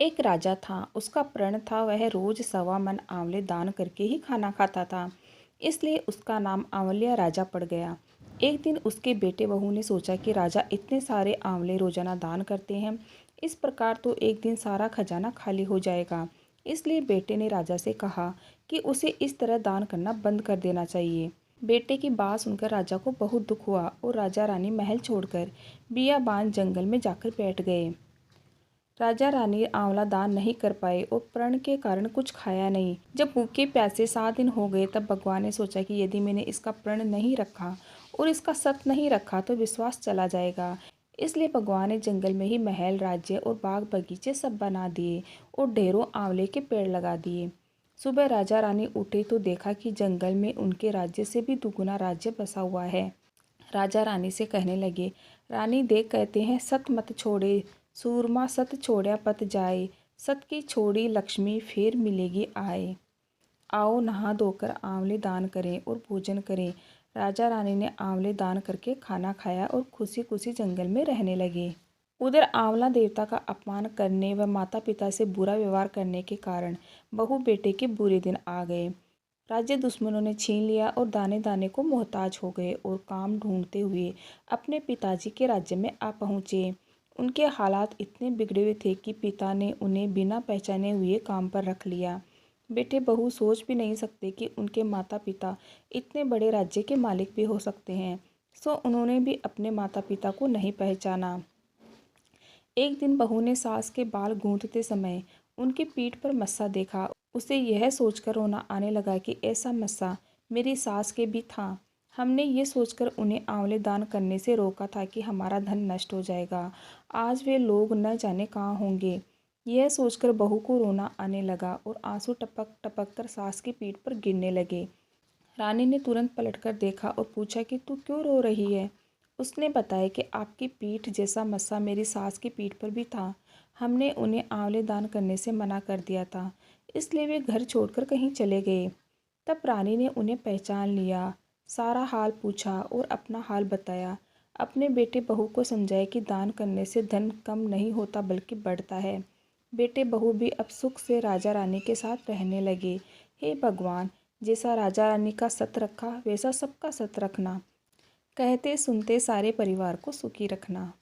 एक राजा था। उसका प्रण था वह रोज 1.25 मन आंवले दान करके ही खाना खाता था। इसलिए उसका नाम आंवलिया राजा पड़ गया। एक दिन उसके बेटे बहू ने सोचा कि राजा इतने सारे आंवले रोजाना दान करते हैं, इस प्रकार तो एक दिन सारा खजाना खाली हो जाएगा। इसलिए बेटे ने राजा से कहा कि उसे इस तरह दान करना बंद कर देना चाहिए। बेटे की बात सुनकर राजा को बहुत दुख हुआ और राजा रानी महल छोड़कर बियाबान जंगल में जाकर बैठ गए। राजा रानी आंवला दान नहीं कर पाए और प्रण के कारण कुछ खाया नहीं। जब भूखे प्यासे 7 दिन हो गए तब भगवान ने सोचा कि यदि मैंने इसका प्रण नहीं रखा और इसका सत नहीं रखा तो विश्वास चला जाएगा। इसलिए भगवान ने जंगल में ही महल, राज्य और बाग बगीचे सब बना दिए और ढेरों आंवले के पेड़ लगा दिए। सुबह राजा रानी उठे तो देखा कि जंगल में उनके राज्य से भी दुगुना राज्य बसा हुआ है। राजा रानी से कहने लगे, रानी देख कहते हैं सत मत छोड़े सूरमा, सत छोड़या पत जाए, सत की छोड़ी लक्ष्मी फिर मिलेगी आए। आओ नहा धोकर आंवले दान करें और भोजन करें। राजा रानी ने आंवले दान करके खाना खाया और खुशी खुशी जंगल में रहने लगे। उधर आंवला देवता का अपमान करने व माता पिता से बुरा व्यवहार करने के कारण बहू बेटे के बुरे दिन आ गए। राज्य दुश्मनों ने छीन लिया और दाने दाने को मोहताज हो गए और काम ढूंढते हुए अपने पिताजी के राज्य में आ पहुँचे। उनके हालात इतने बिगड़े हुए थे कि पिता ने उन्हें बिना पहचाने हुए काम पर रख लिया। बेटे बहू सोच भी नहीं सकते कि उनके माता पिता इतने बड़े राज्य के मालिक भी हो सकते हैं, सो उन्होंने भी अपने माता पिता को नहीं पहचाना। एक दिन बहू ने सास के बाल गूंथते समय उनकी पीठ पर मस्सा देखा। उसे यह सोचकर रोना आने लगा कि ऐसा मस्सा मेरी सास के भी था। हमने ये सोचकर उन्हें आंवले दान करने से रोका था कि हमारा धन नष्ट हो जाएगा। आज वे लोग न जाने कहाँ होंगे। यह सोचकर बहू को रोना आने लगा और आंसू टपक टपक कर सास की पीठ पर गिरने लगे। रानी ने तुरंत पलटकर देखा और पूछा कि तू क्यों रो रही है। उसने बताया कि आपकी पीठ जैसा मस्सा मेरी सास की पीठ पर भी था। हमने उन्हें आंवले दान करने से मना कर दिया था, इसलिए वे घर छोड़कर कहीं चले गए। तब रानी ने उन्हें पहचान लिया, सारा हाल पूछा और अपना हाल बताया। अपने बेटे बहू को समझाया कि दान करने से धन कम नहीं होता बल्कि बढ़ता है। बेटे बहू भी अब सुख से राजा रानी के साथ रहने लगे। हे भगवान, जैसा राजा रानी का सत रखा वैसा सबका सत रखना। कहते सुनते सारे परिवार को सुखी रखना।